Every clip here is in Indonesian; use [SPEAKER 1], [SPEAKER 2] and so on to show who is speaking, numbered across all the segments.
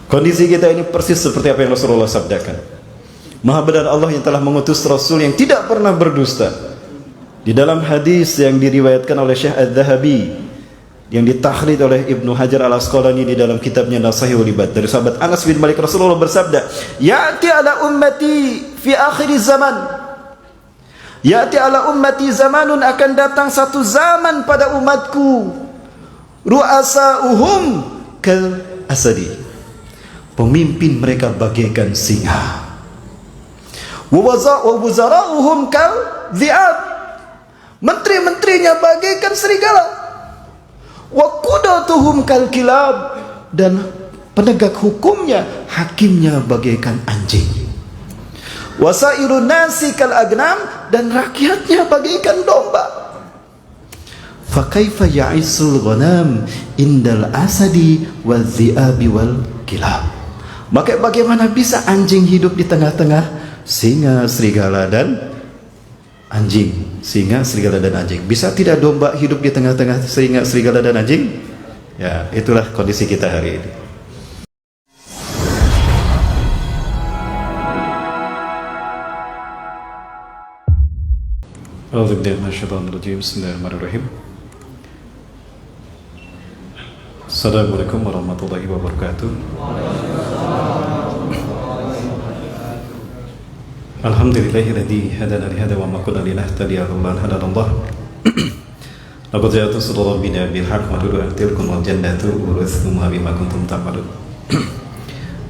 [SPEAKER 1] Kondisi kita ini persis seperti apa yang Rasulullah sabdakan. Maha benar Allah yang telah mengutus Rasul yang tidak pernah berdusta. Di dalam hadis yang diriwayatkan oleh Syekh Adz-Dzahabi, yang ditakhrij oleh Ibnu Hajar Al-Asqalani di dalam kitabnya Nasahihul Ibad, dari sahabat Anas bin Malik, Rasulullah bersabda, "Ya'ti ala ummati fi akhir zaman." Ya'ti ala ummati zamanun, akan datang satu zaman pada umatku, ru'asa'uhum kal asadi, pemimpin mereka bagaikan singa, wa wuzara'uhum kal dhi'ab, menteri-menterinya bagaikan serigala, wa qudatuhum kal kilab, dan penegak hukumnya, hakimnya bagaikan anjing, wasairun nasi kal agnam, dan rakyatnya bagaikan domba. Fa kaifa ya'isul ghanam indal asadi wal dhi'abi wal kilab, maka bagaimana bisa anjing hidup di tengah-tengah singa, serigala dan anjing? Singa, serigala dan anjing. Bisa tidak domba hidup di tengah-tengah singa, serigala dan anjing? Ya, itulah kondisi kita hari ini. Bismillahirrahmanirrahim. Assalamualaikum warahmatullahi wabarakatuh. Alhamdulillahilladzi hadana li hadza wa ma kunna linahtadiya laula an hadana Allah. Laqad ja'at rusulu rabbina bil haqqi wa nuru tilkum wal jannatu urithumuha bima kuntum ta'malun.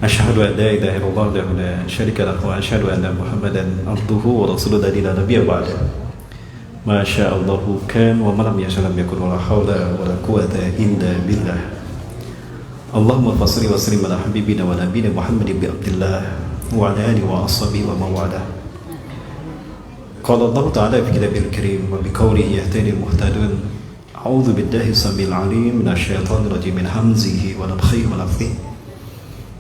[SPEAKER 1] Asyhadu an la ilaha illallah wahdahu la syarika lahu wa asyhadu anna Muhammadan abduhu wa rasuluhu la nabiyya ba'da. Ma syaa Allahu kan wa ma lam yasha lam yakun, wa la haula wa la quwwata illa billah. Allahumma shalli wa sallim ala habibina wa nabiyina Muhammad bin Abdullah wa ala alihi wa ashabihi wa mawala. Qala Allah ta'ala fi kitabil karim wa bi qawlihi yahtadi al-muhtadun. A'udzu billahi samil alim minasy syaithanir rajim min hamzihi wa nafthihi wa nafthihi.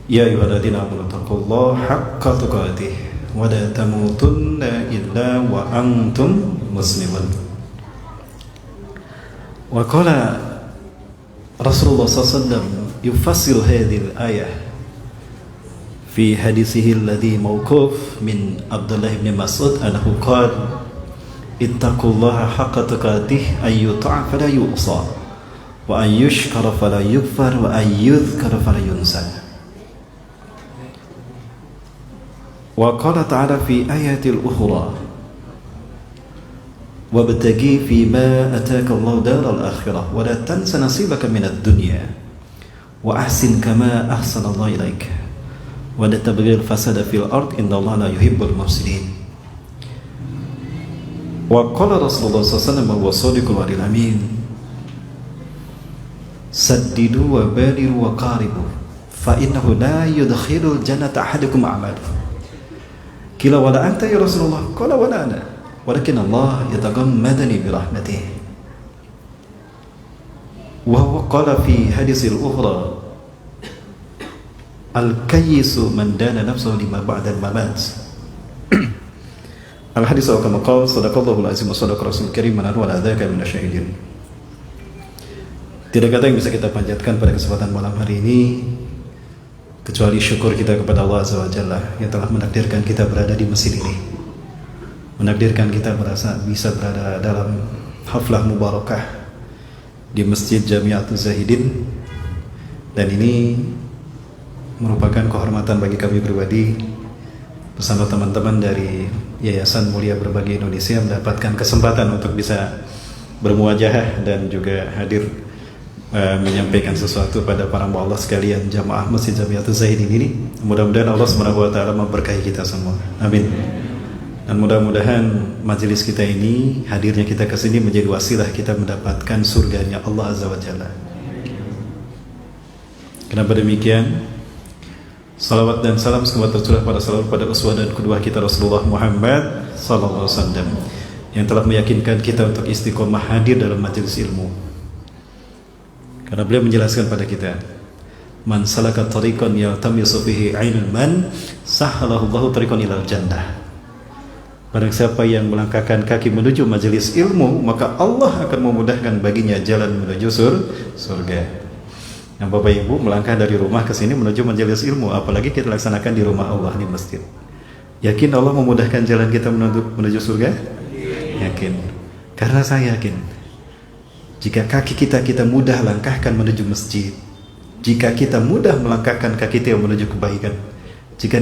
[SPEAKER 1] Ya ayyuhalladzina amanu taqullaha haqqa tuqatih wa la tamutunna illa wa antum muslimun. Wa qala Rasulullah sallallahu alaihi wasallam yufassiru hadhihi al-ayah fi hadithihi alladhi mawquf min Abdullah bin Mas'ud annahu qala ittaqullaha haqqa tuqatih ay yuta'a fala yu'sa wa ay yushkara fala yukfar wa ay yudhkara fala yunsa. Wa qala ta'ala fi ayatil ukhra wabtaghi fima ataka Allah daral akhirah wa la tansa nasibaka minad dunya wa ahsin kama ahsana Allah ilaika wa la tabghil fasada fil ard innallaha la yuhibbul mufsidin. Wa qala Rasulullah sallallahu alaihi wasallam wa sadiqul wa'dil amin saddidu wa baliru wa qaribu fa innahu la yudkhilul jannata ahadukum a'maluhu. Qila wala anta ya Rasulullah? Qala wala ana walakin Allah yatagammadani bi rahmatihi. Wa huwa qala fi haditsil ukhra al-kayyisu man dana nafsahu lima ba'da al-mamat. Al-hadits wa kama qala sadaqallahu al-azim wa sadaqa rasul karim wa ala dzaka min asyahidin. Tidak kata yang bisa kita panjatkan pada kesempatan malam hari ini kecuali syukur kita kepada Allah Azza wa Jalla yang telah menakdirkan kita berada di masjid ini, menakdirkan kita bisa berada dalam haflah mubarakah di Masjid Jami'atul Zahidin, dan ini merupakan kehormatan bagi kami pribadi bersama teman-teman dari Yayasan Mulia Berbagi Indonesia mendapatkan kesempatan untuk bisa bermuajahah dan juga hadir menyampaikan sesuatu pada para mu'allah sekalian jamaah Masjid Jami'atul Zahidin ini. Mudah-mudahan Allah Subhanahu wa taala memberkahi kita semua. Amin. Dan mudah-mudahan majelis kita ini, hadirnya kita ke sini menjadi wasilah kita mendapatkan surganya Allah Azza wa Jalla. Kenapa demikian? Salawat dan salam semoga tercurah pada uswah dan qudwah kita Rasulullah Muhammad sallallahu alaihi wasallam yang telah meyakinkan kita untuk istiqomah hadir dalam majelis ilmu. Karena beliau menjelaskan pada kita, man salaka tariqan yaltamisu fihi ilman sahhalahu Allahu tariqan ilal jannah. Barang siapa yang melangkahkan kaki menuju majelis ilmu, maka Allah akan memudahkan baginya jalan menuju surga. Yang Bapak Ibu melangkah dari rumah ke sini menuju majelis ilmu, apalagi kita laksanakan di rumah Allah di masjid. Yakin Allah memudahkan jalan kita menuju surga? Yakin. Karena saya yakin, jika kaki kita mudah langkahkan menuju masjid, jika kita mudah melangkahkan kaki kita menuju kebaikan, jika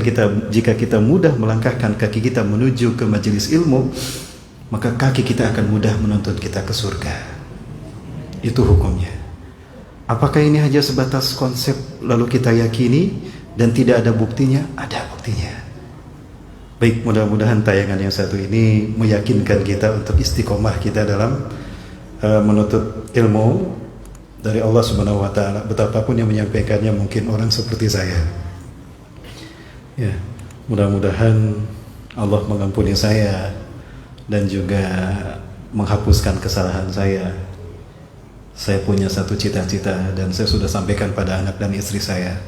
[SPEAKER 1] kita mudah melangkahkan kaki kita menuju ke majelis ilmu, maka kaki kita akan mudah menuntut kita ke surga. Itu hukumnya. Apakah ini hanya sebatas konsep lalu kita yakini dan tidak ada buktinya? Ada buktinya. Baik, mudah-mudahan tayangan yang satu ini meyakinkan kita untuk istiqomah kita dalam menuntut ilmu dari Allah Subhanahu wa taala. Betapapun yang menyampaikannya mungkin orang seperti saya. Ya, mudah-mudahan Allah mengampuni saya dan juga menghapuskan kesalahan saya. Saya punya satu cita-cita dan saya sudah sampaikan pada anak dan istri saya.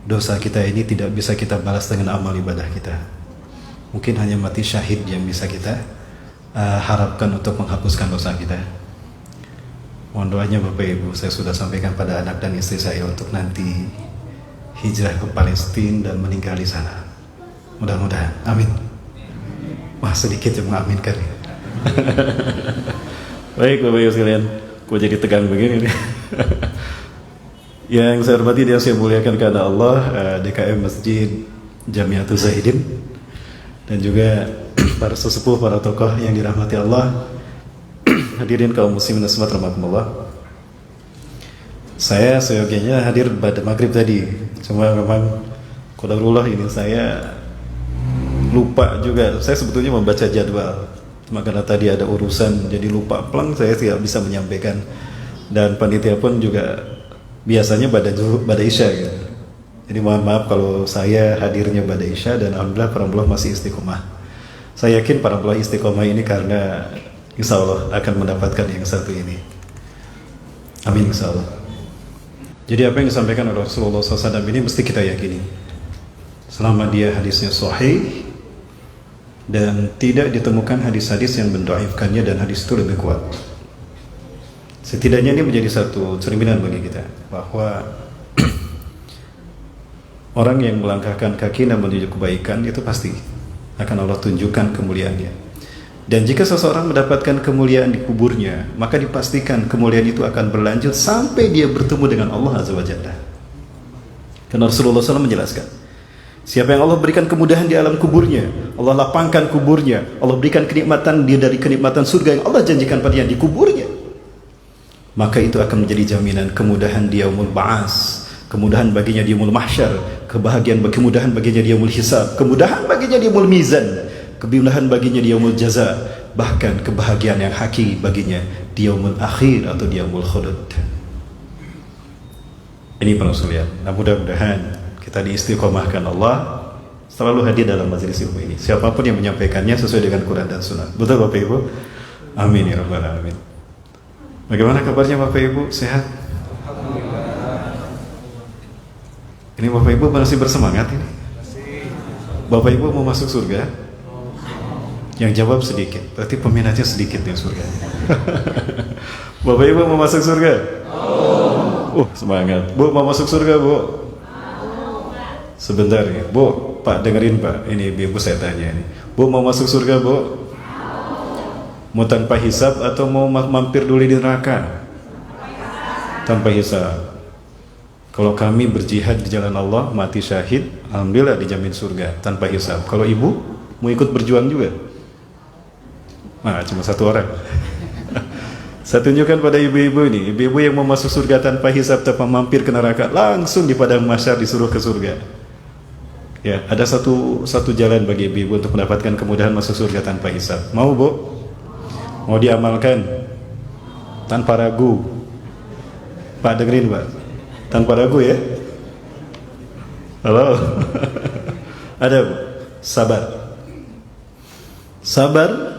[SPEAKER 1] Dosa kita ini tidak bisa kita balas dengan amal ibadah kita. Mungkin hanya mati syahid yang bisa kita harapkan untuk menghapuskan dosa kita. Mohon doanya Bapak Ibu, saya sudah sampaikan pada anak dan istri saya untuk nanti hijrah ke Palestina dan meninggal di sana. Mudah-mudahan, amin. Wah, sedikit yang mengaminkan. Baik Bapak Ibu sekalian, kok jadi tegang begini nih. Yang saya hormati dan saya muliakan karena Allah, DKM Masjid Jamiatul Zahidin dan juga para sesepuh, para tokoh yang dirahmati Allah, hadirin kaum muslimin semua rahimakumullah. Saya seyogianya hadir pada maghrib tadi, cuma memang qadarullah ini saya lupa juga. Saya sebetulnya membaca jadwal, cuma karena tadi ada urusan jadi lupa pelang, saya tidak bisa menyampaikan. Dan panitia pun juga biasanya pada Isya gitu. Jadi mohon maaf kalau saya hadirnya pada Isya, dan alhamdulillah para mullah masih istiqomah. Saya yakin para mullah istiqomah ini karena insya Allah akan mendapatkan yang satu ini. Amin insya Allah. Jadi apa yang disampaikan oleh Rasulullah SAW ini mesti kita yakini. Selama dia hadisnya sahih dan tidak ditemukan hadis-hadis yang mendoaifkannya dan hadis itu lebih kuat. Setidaknya ini menjadi satu cerminan bagi kita bahwa orang yang melangkahkan kaki dan menuju kebaikan itu pasti akan Allah tunjukkan kemuliaannya. Dan jika seseorang mendapatkan kemuliaan di kuburnya, maka dipastikan kemuliaan itu akan berlanjut sampai dia bertemu dengan Allah Azza wa Jalla. Karena Rasulullah SAW menjelaskan, siapa yang Allah berikan kemudahan di alam kuburnya, Allah lapangkan kuburnya, Allah berikan kenikmatan dia dari kenikmatan surga yang Allah janjikan padanya di kuburnya, maka itu akan menjadi jaminan kemudahan di yaumul ba'as, kemudahan baginya di yaumul mahsyar, kemudahan baginya di yaumul hisab, kemudahan baginya di yaumul mizan, kemudahan baginya di yaumul jaza, bahkan kebahagiaan yang hakiki baginya di yaumul akhir atau di yaumul khulud. Ini para sekalian. Nah, mudah-mudahan kita diistiqomahkan Allah selalu hadir dalam majelis ilmu ini. Siapapun yang menyampaikannya sesuai dengan Quran dan Sunnah. Betul Bapak Ibu? Amin ya rabbal alamin. Bagaimana kabarnya Bapak Ibu? Sehat? Ini Bapak Ibu masih bersemangat ini? Bapak Ibu mau masuk surga? Yang jawab sedikit, berarti peminatnya sedikit nih surga. Bapak Ibu mau masuk surga? Semangat. Bu mau masuk surga Bu? Sebentar ya Bu, Pak dengerin Pak, ini Ibu saya tanya ini. Bu mau masuk surga Bu? Mau tanpa hisab atau mau mampir dulu di neraka? Tanpa hisab. Kalau kami berjihad di jalan Allah, mati syahid, alhamdulillah dijamin surga tanpa hisab. Kalau Ibu mau ikut berjuang juga? Nah, cuma satu orang. Saya tunjukkan pada ibu-ibu ini, ibu-ibu yang mau masuk surga tanpa hisab, tanpa mampir ke neraka, langsung di padang mahsyar disuruh ke surga. Ya, ada satu jalan bagi ibu-ibu untuk mendapatkan kemudahan masuk surga tanpa hisab. Mau Bu? Mau diamalkan? Tanpa ragu. Pak dengerin Pak, tanpa ragu ya. Halo. Ada Bu? Sabar. Sabar.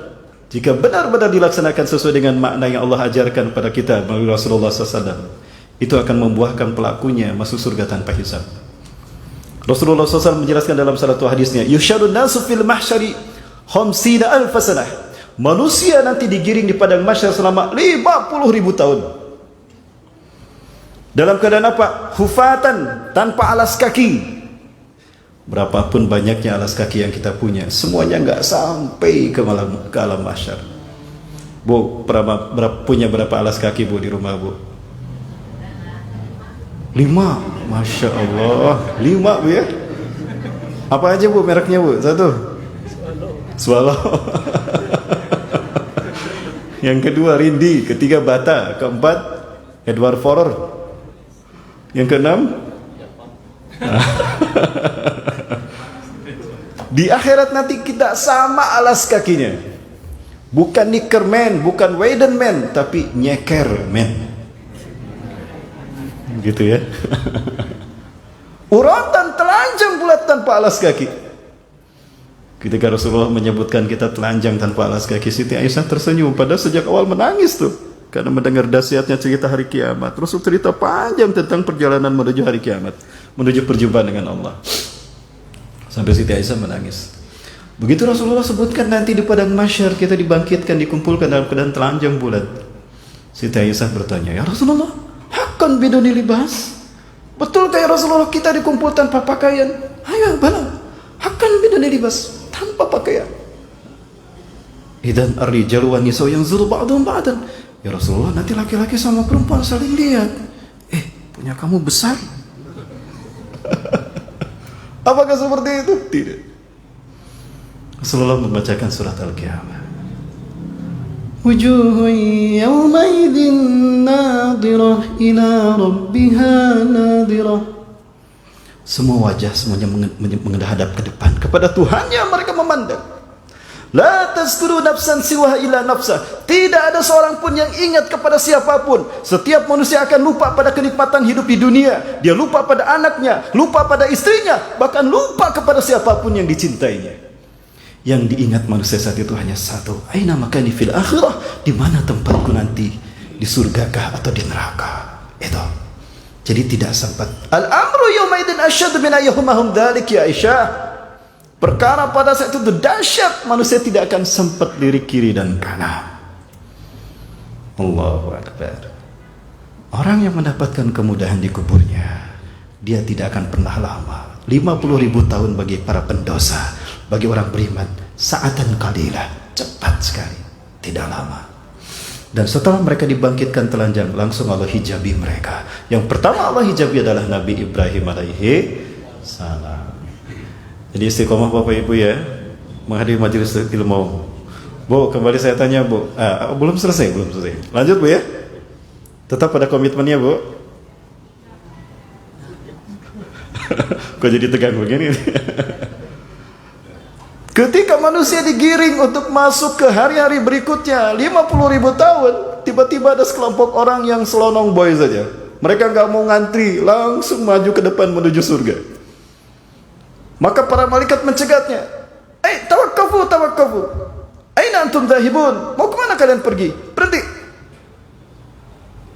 [SPEAKER 1] Jika benar-benar dilaksanakan sesuai dengan makna yang Allah ajarkan pada kita melalui Rasulullah SAW, itu akan membuahkan pelakunya masuk surga tanpa hisab. Rasulullah SAW menjelaskan dalam salah satu hadisnya, yusyarun nasu fil mahsyari khamsina alf sanah. Manusia nanti digiring di padang mahsyar selama 50.000 tahun. Dalam keadaan apa? Hufatan, tanpa alas kaki. Berapapun banyaknya alas kaki yang kita punya, semuanya nggak sampai ke alam mahsyar. Bu, punya berapa alas kaki bu di rumah bu? 5, Masya Allah, 5 bu ya. Apa aja bu mereknya bu? 1, Swallow. Yang kedua Rindi, ketiga Bata, keempat Edward Forer, yang keenam di akhirat nanti kita sama alas kakinya, bukan Nickerman, bukan Weidenman, tapi Nyekerman, gitu ya. Urutan telanjang bulat tanpa alas kaki. Ketika Rasulullah menyebutkan kita telanjang tanpa alas kaki, Siti Aisyah tersenyum. Padahal sejak awal menangis tuh, karena mendengar dahsyatnya cerita hari kiamat. Rasul cerita panjang tentang perjalanan menuju hari kiamat, menuju perjumpaan dengan Allah. Sampai Siti Aisyah menangis. Begitu Rasulullah sebutkan nanti di padang mahsyar kita dibangkitkan, dikumpulkan dalam keadaan telanjang bulat. Siti Aisyah bertanya, ya Rasulullah, hakkan biduni libas? Betulkah ya Rasulullah kita dikumpul tanpa pakaian? Ayo bala, hakkan biduni libas, tanpa pakaian. Idan ar-rijal wa nisa'u yanzuru ba'dhum ba'dan. Ya Rasulullah, nanti laki-laki sama perempuan saling lihat. Punya kamu besar. Apakah seperti itu? Tidak. Rasulullah membacakan surat Al-Qiyamah. Wujuhun yawmaidin nadirah ila rabbiha nadirah. Semua wajah semuanya menghadap ke depan kepada Tuhannya, mereka memandang. La tazkuru nafsan siwa ila nafsah. Tidak ada seorang pun yang ingat kepada siapapun. Setiap manusia akan lupa pada kenikmatan hidup di dunia. Dia lupa pada anaknya, lupa pada istrinya, bahkan lupa kepada siapapun yang dicintainya. Yang diingat manusia saat itu hanya satu, aina makani fil akhirah, di mana tempatku nanti, di surgakah atau di neraka. Itu. Jadi tidak sempat. Al-amru yaumaidin asyad min ayyuhumahum dzalik ya Aisyah. Perkara pada saat itu dahsyat, manusia tidak akan sempat lirik kiri dan kanan. Allahu Akbar. Orang yang mendapatkan kemudahan di kuburnya, dia tidak akan pernah lama. 50.000 tahun bagi para pendosa, bagi orang beriman, saatan qalilah, cepat sekali, tidak lama. Dan setelah mereka dibangkitkan telanjang, langsung Allah hijabi mereka. Yang pertama Allah hijabi adalah Nabi Ibrahim alaihi salam. Jadi istiqomah Bapak Ibu ya, menghadiri majelis ilmu. Bu, kembali saya tanya Bu, belum selesai. Lanjut Bu ya. Tetap pada komitmennya Bu. Kok jadi tegang begini? Ketika manusia digiring untuk masuk ke hari-hari berikutnya, 50.000 tahun, tiba-tiba ada sekelompok orang yang selonong boy saja. Mereka nggak mau ngantri, langsung maju ke depan menuju surga. Maka para malaikat mencegatnya. Tawakkafu. Aina antum dhahibun? Mau kemana kalian pergi? Berhenti.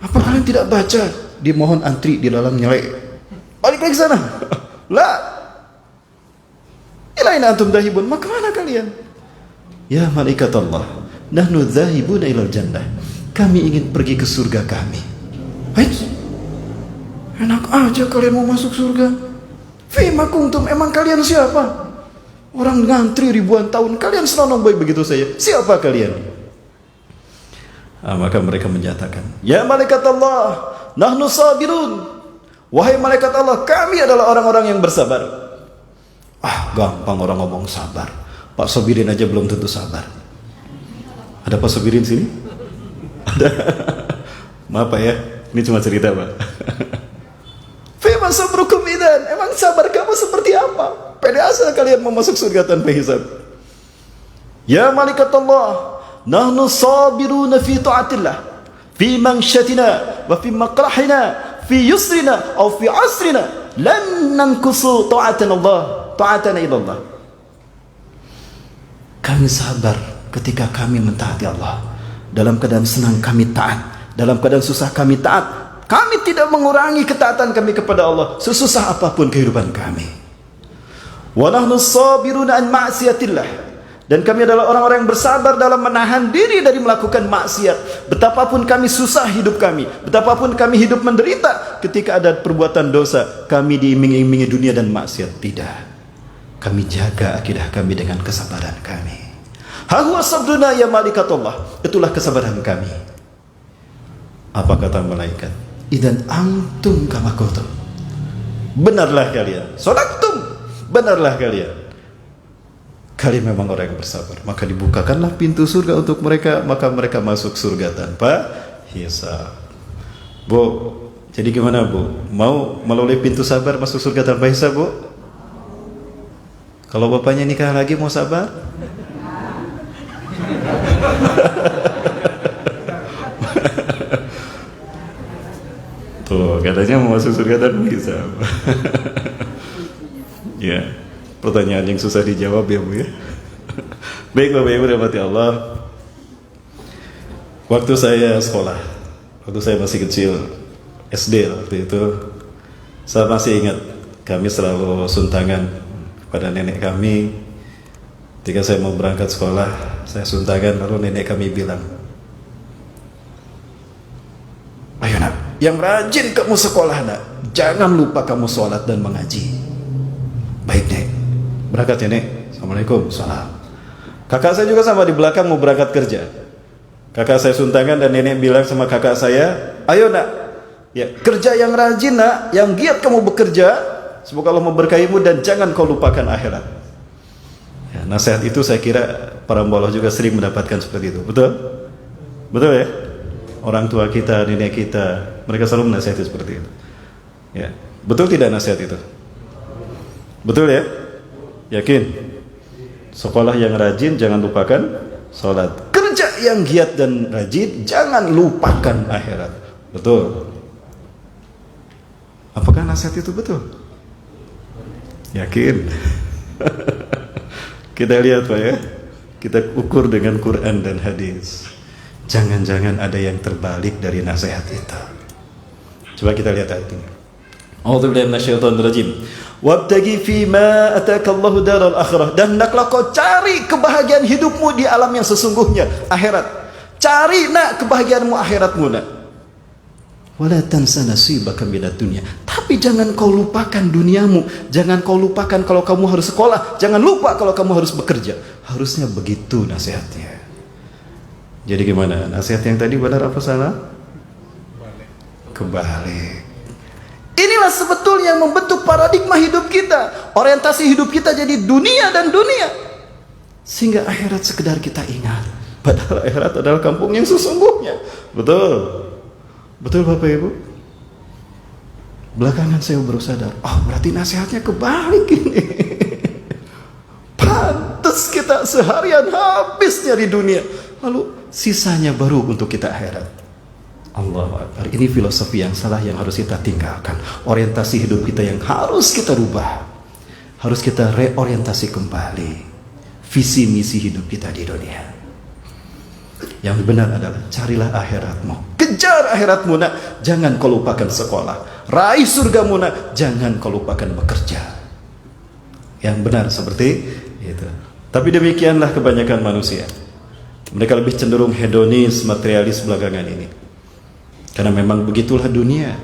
[SPEAKER 1] Apa kalian tidak baca? Dimohon antri di dalam nyelek. Balik lagi sana. La. Ilaina antum dhahibun? Mau kemana kalian? Ya malaikat Allah, nahnu dhahibuna ilal jannah. Kami ingin pergi ke surga kami. Enak aja kalian mau masuk surga. Fima kuntum, emang kalian siapa? Orang ngantri ribuan tahun, kalian selonong boy begitu saja. Siapa kalian? Maka mereka menyatakan, ya malaikat Allah, nahnu sabirun. Wahai malaikat Allah, kami adalah orang-orang yang bersabar. Gampang orang ngomong sabar. Pak Sobirin aja belum tentu sabar. Ada Pak Sobirin sini? Ada. Maaf Pak ya, ini cuma cerita Pak. Fima sabrukum idan, emang sabar kamu seperti apa? Pede asal kalian mau masuk surga tanpa hisab. Ya malaikat Allah, nahnu sabiruna fi ta'atillah, fi mangshatina wa fi maqrahina, fi yusrina atau fi asrina, lan nankusu ta'atana ilallah. Kami sabar ketika kami mentaati Allah. Dalam keadaan senang kami taat, dalam keadaan susah kami taat. Kami tidak mengurangi ketaatan kami kepada Allah sesusah apapun kehidupan kami. Wa nahnu sabiruna an ma'siyatillah. Dan kami adalah orang-orang yang bersabar dalam menahan diri dari melakukan maksiat. Betapapun kami susah hidup kami, betapapun kami hidup menderita, ketika ada perbuatan dosa, kami diiming-imingi dunia dan maksiat. Tidak. Kami jaga akidah kami dengan kesabaran kami. Hahuwa sabduna ya malikatullah. Itulah kesabaran kami. Apa kata malaikat? Idan antum kama kuntum. Benarlah kalian. Sadaqtum. Benarlah kalian. Kalian memang orang yang bersabar. Maka dibukakanlah pintu surga untuk mereka, maka mereka masuk surga tanpa hisab. Bu, jadi gimana Bu? Mau melalui pintu sabar masuk surga tanpa hisab, Bu? Kalau bapaknya nikah lagi mau sabar? Tuh, katanya mau masuk surga tanpa hisab. Ya. Pertanyaan yang susah dijawab ya Bu ya. Baik Bapak Ibu rahmati Allah. Waktu saya sekolah, waktu saya masih kecil, SD waktu itu, saya masih ingat kami selalu suntangan kepada nenek kami. Ketika saya mau berangkat sekolah, saya suntangan, lalu nenek kami bilang, ayo nak, yang rajin kamu sekolah nak, jangan lupa kamu sholat dan mengaji. Baik nek. Berangkat ya nek. Assalamualaikum. Salam. Kakak saya juga sama di belakang mau berangkat kerja. Kakak saya suntangan dan nenek bilang sama kakak saya, ayo nak, ya kerja yang rajin nak, yang giat kamu bekerja, semoga Allah memberkahimu dan jangan kau lupakan akhirat. Ya, nasihat itu saya kira para mbah juga sering mendapatkan seperti itu. Betul? Betul ya? Orang tua kita, nenek kita, mereka selalu menasihati seperti itu. Ya, betul tidak nasihat itu? Betul ya? Yakin? Sekolah yang rajin jangan lupakan sholat. Kerja yang giat dan rajin jangan lupakan akhirat. Betul? Apakah nasihat itu betul? Yakin? Kita lihat Pak ya. Kita ukur dengan Quran dan hadis. Jangan-jangan ada yang terbalik dari nasihat itu. Coba kita lihat ayat ini. A'udzubillahi minasyaitonir rajim. Wabtagi fima atakallahu daral akhirah, dan hendaklah kau cari kebahagiaan hidupmu di alam yang sesungguhnya, akhirat. Cari nak kebahagiaanmu akhiratmu nak. Wala tansa nasibaka minad dunya. Tapi jangan kau lupakan duniamu, jangan kau lupakan kalau kamu harus sekolah, jangan lupa kalau kamu harus bekerja. Harusnya begitu nasihatnya. Jadi gimana? Nasihat yang tadi benar apa salah? Kebalik. Inilah sebetulnya yang membentuk paradigma hidup kita. Orientasi hidup kita jadi dunia dan dunia. Sehingga akhirat sekedar kita ingat. Padahal akhirat adalah kampung yang sesungguhnya. Betul. Betul Bapak Ibu? Belakangan saya baru sadar, oh berarti nasihatnya kebalik ini. Pantes kita seharian habis nyari dunia, lalu sisanya baru untuk kita akhirat. Allahu Akbar. Ini filosofi yang salah yang harus kita tinggalkan. Orientasi hidup kita yang harus kita rubah. Harus kita reorientasi kembali visi misi hidup kita di dunia. Yang benar adalah carilah akhiratmu. Kejar akhiratmu nak, jangan kau lupakan sekolah. Raih surgamu nak, jangan kau lupakan bekerja. Yang benar seperti itu. Tapi demikianlah kebanyakan manusia. Mereka lebih cenderung hedonis, materialis belakangan ini. Karena memang begitulah dunia.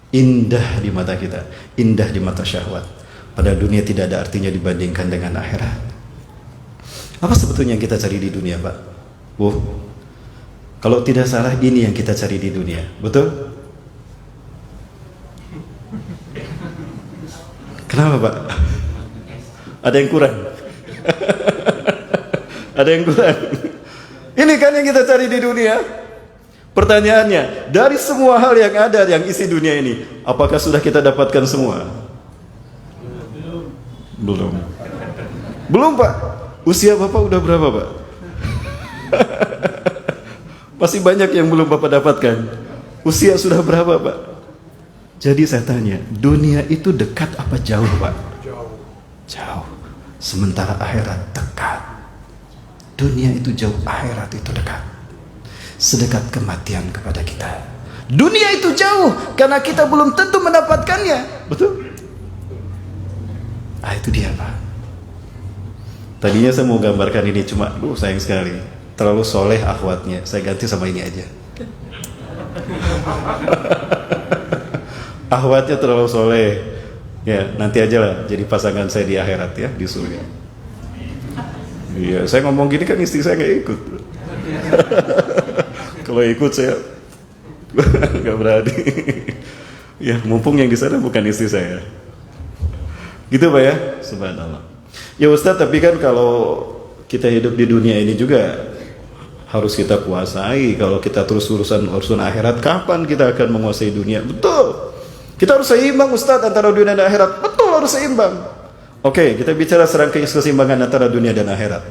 [SPEAKER 1] Indah di mata kita, indah di mata syahwat. Padahal dunia tidak ada artinya dibandingkan dengan akhirat. Apa sebetulnya yang kita cari di dunia Pak? Bu, kalau tidak salah ini yang kita cari di dunia, betul? Kenapa Pak? Ada yang kurang? Ada yang kurang? Ini kan yang kita cari di dunia. Pertanyaannya, dari semua hal yang ada yang isi dunia ini, apakah sudah kita dapatkan semua? Belum. Belum Pak. Usia Bapak udah berapa Pak? Masih banyak yang belum Bapak dapatkan. Usia sudah berapa Pak? Jadi saya tanya, dunia itu dekat apa jauh Pak? Jauh. Sementara akhirat dekat. Dunia itu jauh, akhirat itu dekat. Sedekat kematian kepada kita. Dunia itu jauh karena kita belum tentu mendapatkannya. Betul? Ah, itu dia Pak. Tadinya saya mau gambarkan ini, cuma sayang sekali terlalu soleh akhwatnya, saya ganti sama ini aja. Akhwatnya terlalu soleh, ya nanti aja lah jadi pasangan saya di akhirat ya, di surga. Iya, saya ngomong gini kan istri saya nggak ikut. Kalau ikut saya nggak berani. Ya mumpung yang di sana bukan istri saya. Gitu Pak ya, subhanallah. Ya Ustadz, tapi kan kalau kita hidup di dunia ini juga harus kita kuasai. Kalau kita terus urusan akhirat, kapan kita akan menguasai dunia? Betul. Kita harus seimbang Ustadz antara dunia dan akhirat. Betul, harus seimbang. Oke, kita bicara serangkaian keseimbangan antara dunia dan akhirat.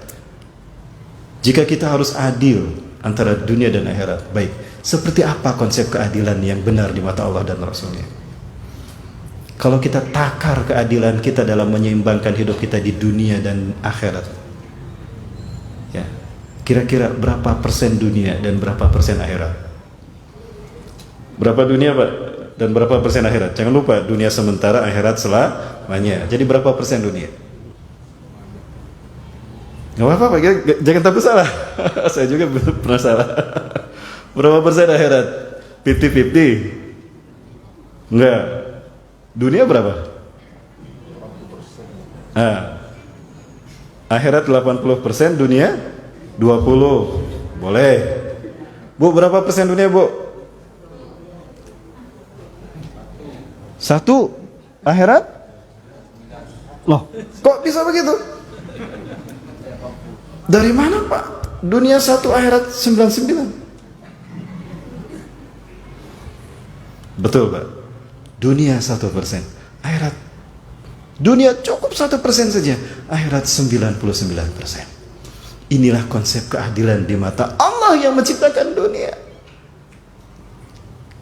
[SPEAKER 1] Jika kita harus adil antara dunia dan akhirat, baik, seperti apa konsep keadilan yang benar di mata Allah dan Rasulnya? Kalau kita takar keadilan kita dalam menyeimbangkan hidup kita di dunia dan akhirat, ya, kira-kira berapa persen dunia dan berapa persen akhirat? Berapa dunia Pak? Dan berapa persen akhirat? Jangan lupa, dunia sementara, akhirat selamanya. Jadi berapa persen dunia? Gak apa-apa Pak, jangan takut salah. Saya juga pernah salah. Berapa persen akhirat? 50-50? Enggak. Dunia berapa? Akhirat 80%, dunia 20%. Boleh. Bu, berapa persen dunia, Bu? 1. Akhirat? Loh, kok bisa begitu? Dari mana Pak? Dunia 1, akhirat 99. Betul Pak. Dunia 1%, akhirat. Dunia cukup 1% saja, akhirat 99%. Inilah konsep keadilan di mata Allah yang menciptakan dunia.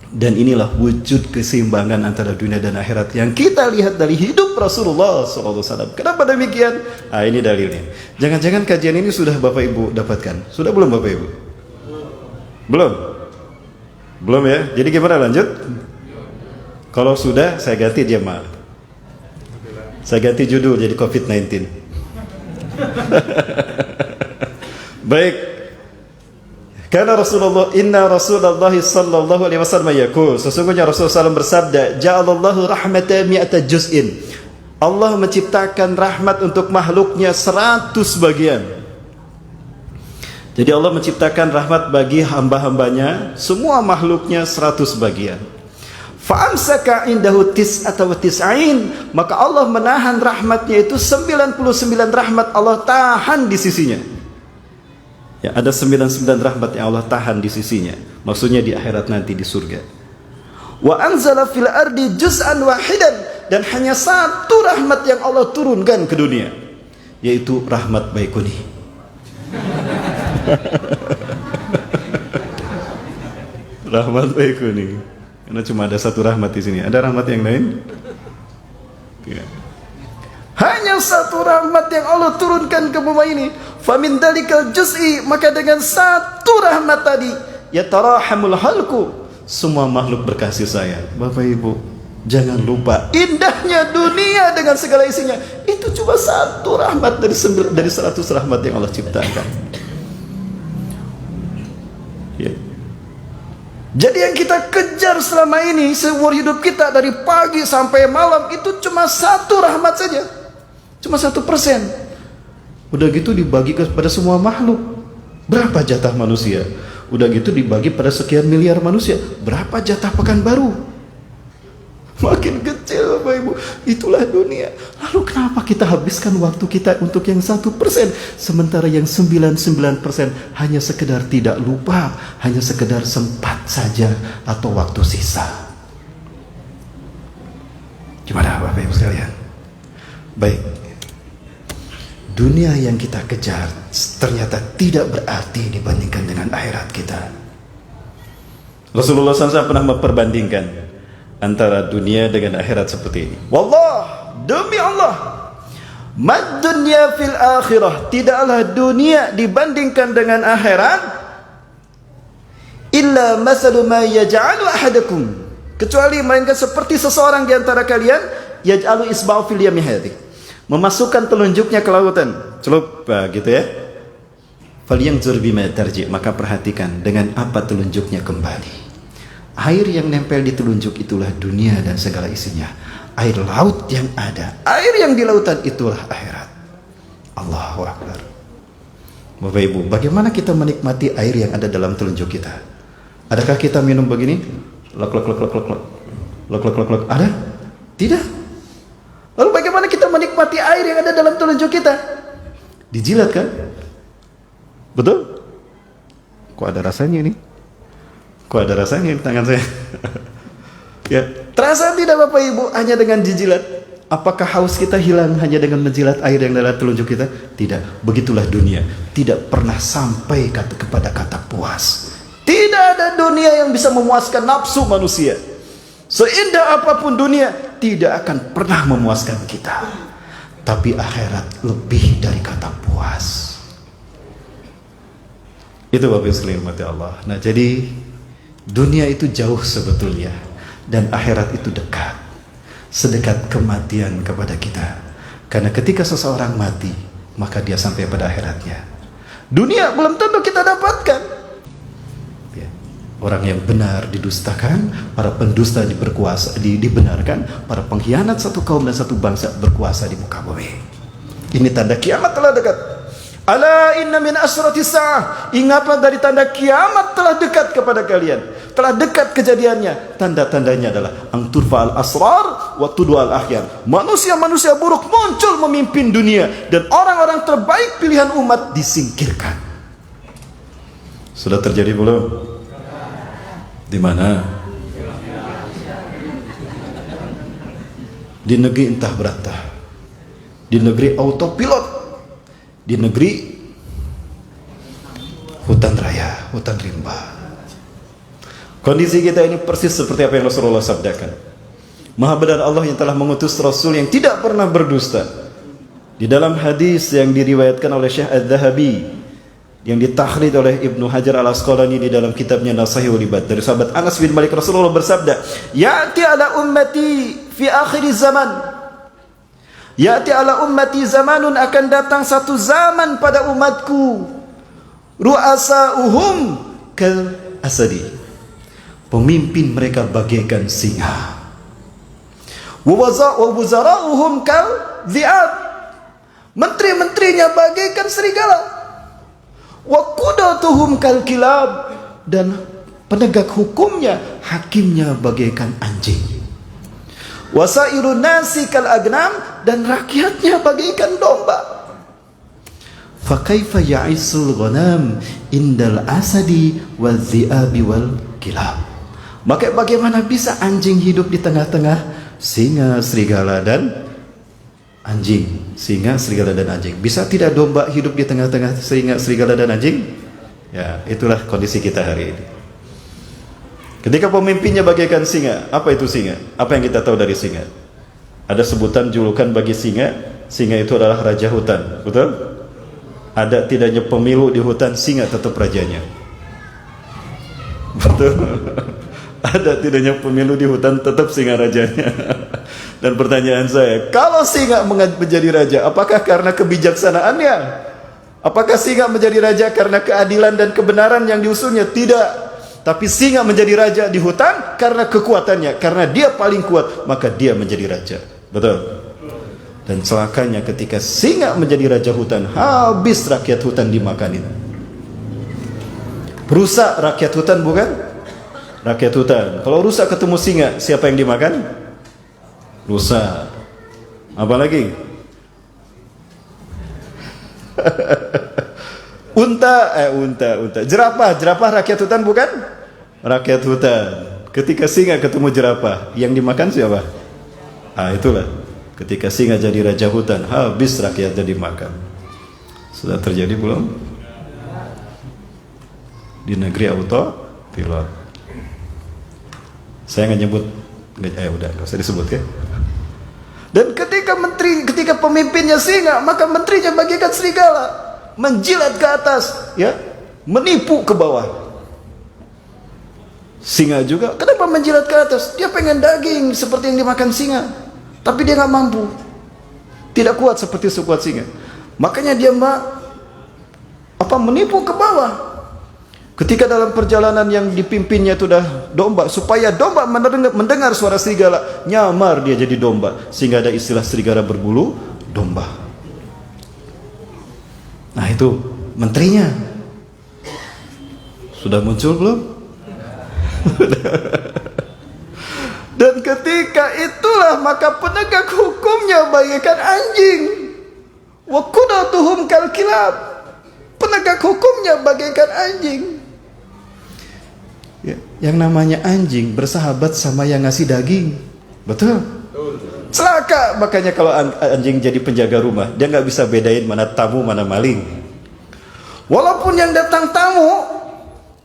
[SPEAKER 1] Dan inilah wujud keseimbangan antara dunia dan akhirat yang kita lihat dari hidup Rasulullah SAW. Kenapa demikian? Ini dalilnya. Jangan-jangan kajian ini sudah Bapak Ibu dapatkan? Sudah belum Bapak Ibu? Belum? Belum ya? Jadi gimana lanjut? Kalau sudah, saya ganti jemaah. Saya ganti judul jadi COVID-19. Baik. Karena Inna Rasulullah sallallahu alaihi wasallam yaqul, sesungguhnya Rasulullah SAW bersabda, ja'alallahu rahmatan mi'ata juz'in. Allah menciptakan rahmat untuk makhluknya 100 bagian. Jadi Allah menciptakan rahmat bagi hamba-hambanya, semua makhluknya 100 bagian. Fa'amsaka indahu tis'ata wa tis'ain, maka Allah menahan rahmatnya itu 99 rahmat Allah tahan di sisinya. Ya, ada 99 rahmat yang Allah tahan di sisinya. Maksudnya di akhirat nanti di surga. Wa anzala fil ardi juz'an wahidan, dan hanya 1 rahmat yang Allah turunkan ke dunia, yaitu rahmat Baikuni. Rahmat Baikuni. Karena cuma ada 1 rahmat di sini. Ada rahmat yang lain? Ya. Hanya 1 rahmat yang Allah turunkan ke bumi ini. Famin dalikal juz'i, maka dengan 1 rahmat tadi, yatarahamul halku, semua makhluk berkasih sayang. Bapak Ibu, jangan lupa indahnya dunia dengan segala isinya. Itu cuma 1 rahmat dari 100 rahmat yang Allah ciptakan. Ya. Jadi yang kita kejar selama ini seumur hidup kita dari pagi sampai malam itu cuma 1 rahmat saja, cuma 1%. Udah gitu dibagi kepada semua makhluk. Berapa jatah manusia? Udah gitu dibagi pada sekian miliar manusia. Berapa jatah Pekanbaru? Makin kecil Bapak Ibu. Itulah dunia. Lalu kenapa kita habiskan waktu kita untuk yang 1%, sementara yang 99% hanya sekedar tidak lupa, hanya sekedar sempat saja atau waktu sisa? Gimana Bapak Ibu sekalian? Baik. Dunia yang kita kejar ternyata tidak berarti dibandingkan dengan akhirat kita. Rasulullah SAW pernah memperbandingkan antara dunia dengan akhirat seperti ini. Wallah, demi Allah, mad dunya fil akhirah, tidaklah dunia dibandingkan dengan akhirat illa masalu ma yaj'alu ahadakum, kecuali melainkan seperti seseorang di antara kalian yaj'alu isba'u fil yami hadhi, memasukkan telunjuknya ke lautan. Celup gitu ya. Falyanzur bima tarji, maka perhatikan dengan apa telunjuknya kembali. Air yang nempel di telunjuk itulah dunia dan segala isinya. Air laut yang ada, air yang di lautan itulah akhirat. Allahu Akbar. Bapak Ibu, bagaimana kita menikmati air yang ada dalam telunjuk kita? Adakah kita minum begini? Lek lek lek lek lek lek lek lek lek lek. Ada? Tidak. Lalu bagaimana kita menikmati air yang ada dalam telunjuk kita? Dijilat kan? Betul? Kok ada rasanya ini? Kok ada rasanya di tangan saya? Ya, terasa tidak Bapak Ibu hanya dengan dijilat? Apakah haus kita hilang hanya dengan menjilat air yang dalam telunjuk kita? Tidak. Begitulah dunia. Tidak pernah sampai kepada kata puas. Tidak ada dunia yang bisa memuaskan nafsu manusia. Seindah apapun dunia, tidak akan pernah memuaskan kita. Tapi akhirat lebih dari kata puas. Itu Bapak Ibu sekalian mati Allah. Nah, jadi dunia itu jauh sebetulnya, dan akhirat itu dekat. Sedekat kematian kepada kita. Karena ketika seseorang mati, maka dia sampai pada akhiratnya. Dunia belum tentu kita dapatkan. Ya. Orang yang benar didustakan, para pendusta dibenarkan, para pengkhianat satu kaum dan satu bangsa berkuasa di muka bumi. Ini tanda kiamat telah dekat. Ala inna min asratis sa'ah, ingatlah dari tanda kiamat telah dekat kepada kalian. Telah dekat kejadiannya. Tanda-tandanya adalah angturfa al-asrar wa tudwa al-akhyar. Manusia-manusia buruk muncul memimpin dunia, dan orang-orang terbaik pilihan umat disingkirkan. Sudah terjadi belum? Di mana? Di negeri entah berantah. Di negeri autopilot. Di negeri hutan raya, hutan rimba. Kondisi kita ini persis seperti apa yang Rasulullah sabdakan. Maha benar Allah yang telah mengutus Rasul yang tidak pernah berdusta. Di dalam hadis yang diriwayatkan oleh Syekh Adz-Dzahabi, yang ditakhrij oleh Ibnu Hajar Al-Asqalani di dalam kitabnya Nasahihul Ibad, dari sahabat Anas bin Malik, Rasulullah bersabda, "Ya'ti ala ummati fi akhir zaman." Ya'ti ala ummati zamanun, akan datang satu zaman pada umatku, ru'asa'uhum kal asadi, pemimpin mereka bagaikan singa, wa wuzara'uhum kal dhi'ab, menteri-menterinya bagaikan serigala, wa qudatuhum kal kilab, dan penegak hukumnya, hakimnya bagaikan anjing, wasairun nasi kal agnam, dan rakyatnya bagaikan domba. Fa kaifa ya'isul ghanam indal asadi wal dhi'abi wal kilab. Maka bagaimana bisa anjing hidup di tengah-tengah singa, serigala dan anjing? Singa, serigala dan anjing. Bisa tidak domba hidup di tengah-tengah singa, serigala dan anjing? Ya, itulah kondisi kita hari ini. Ketika pemimpinnya bagaikan singa, apa itu singa? Apa yang kita tahu dari singa? Ada sebutan julukan bagi singa. Singa itu adalah raja hutan, betul? Ada tidaknya pemilu di hutan, singa tetap rajanya. Betul? Ada tidaknya pemilu di hutan, tetap singa rajanya. Dan pertanyaan saya, kalau singa menjadi raja, apakah karena kebijaksanaannya? Apakah singa menjadi raja karena keadilan dan kebenaran yang diusulnya? Tidak. Tapi singa menjadi raja di hutan karena kekuatannya, karena dia paling kuat, maka dia menjadi raja. Betul? Dan celakanya ketika singa menjadi raja hutan, habis rakyat hutan dimakanin. Rusak rakyat hutan, bukan? Rakyat hutan. Kalau rusak ketemu singa, siapa yang dimakan? Rusak. Apa lagi? Unta. Jerapah rakyat hutan, bukan? Rakyat hutan. Ketika singa ketemu jerapah, yang dimakan siapa? Itulah. Ketika singa jadi raja hutan, habis rakyatnya dimakan. Sudah terjadi belum? Di negeri autopilot. Saya nggak nyebut, udah nggak usah disebut ya. Dan ketika pemimpinnya singa, maka menterinya bagaikan serigala, menjilat ke atas, ya, menipu ke bawah. Singa juga, kenapa menjilat ke atas? Dia pengen daging seperti yang dimakan singa, tapi dia nggak mampu, tidak kuat seperti sekuat singa. Makanya dia menipu ke bawah. Ketika dalam perjalanan yang dipimpinnya itu dah domba, supaya domba mendengar suara serigala, nyamar dia jadi domba, sehingga ada istilah serigala berbulu domba. Nah itu menterinya sudah muncul belum? Dan ketika itulah maka penegak hukumnya bagaikan anjing. Wa qudatuhum kal kilab. Penegak hukumnya bagaikan anjing. Ya, yang namanya anjing bersahabat sama yang ngasih daging. Betul? Celaka. Makanya kalau anjing jadi penjaga rumah, dia nggak bisa bedain mana tamu mana maling. Walaupun yang datang tamu,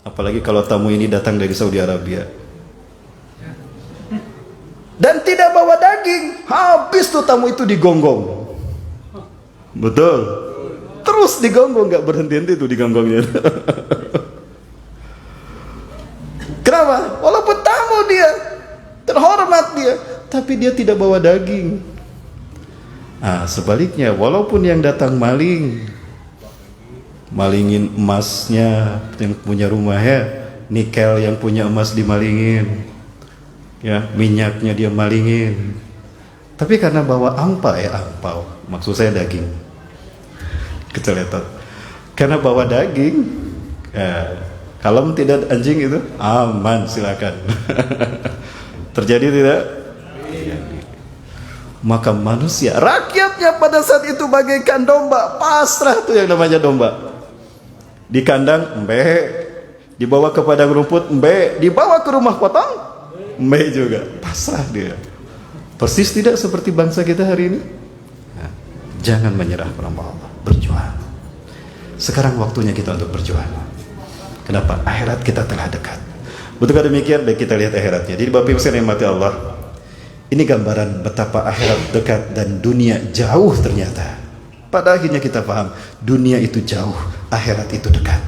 [SPEAKER 1] apalagi kalau tamu ini datang dari Saudi Arabia dan tidak bawa daging, habis tuh tamu itu digonggong. Betul? Terus digonggong, nggak berhenti-henti tuh digonggongnya. Kenapa? Walaupun tamu dia, terhormat dia, tapi dia tidak bawa daging. Nah, sebaliknya, walaupun yang datang malingin emasnya, yang punya rumahnya, nikel yang punya emas dimalingin, ya, minyaknya dia malingin. Tapi karena bawa angpau, maksud saya daging, keceletot. Karena bawa daging, kalau tidak anjing itu aman, silakan. Terjadi tidak? Maka manusia, rakyatnya pada saat itu bagaikan domba, pasrah tuh yang namanya domba. Di kandang embe, dibawa ke padang rumput embe, dibawa ke rumah potong embe juga, pasrah dia. Persis tidak seperti bangsa kita hari ini. Nah, jangan menyerah pada Allah, berjuang. Sekarang waktunya kita untuk berjuang. Kenapa? Akhirat kita telah dekat. Betulkah demikian? Baik, kita lihat akhiratnya. Jadi Bapak Ibu sekalian mati Allah, ini gambaran betapa akhirat dekat dan dunia jauh ternyata. Pada akhirnya kita paham, dunia itu jauh, akhirat itu dekat.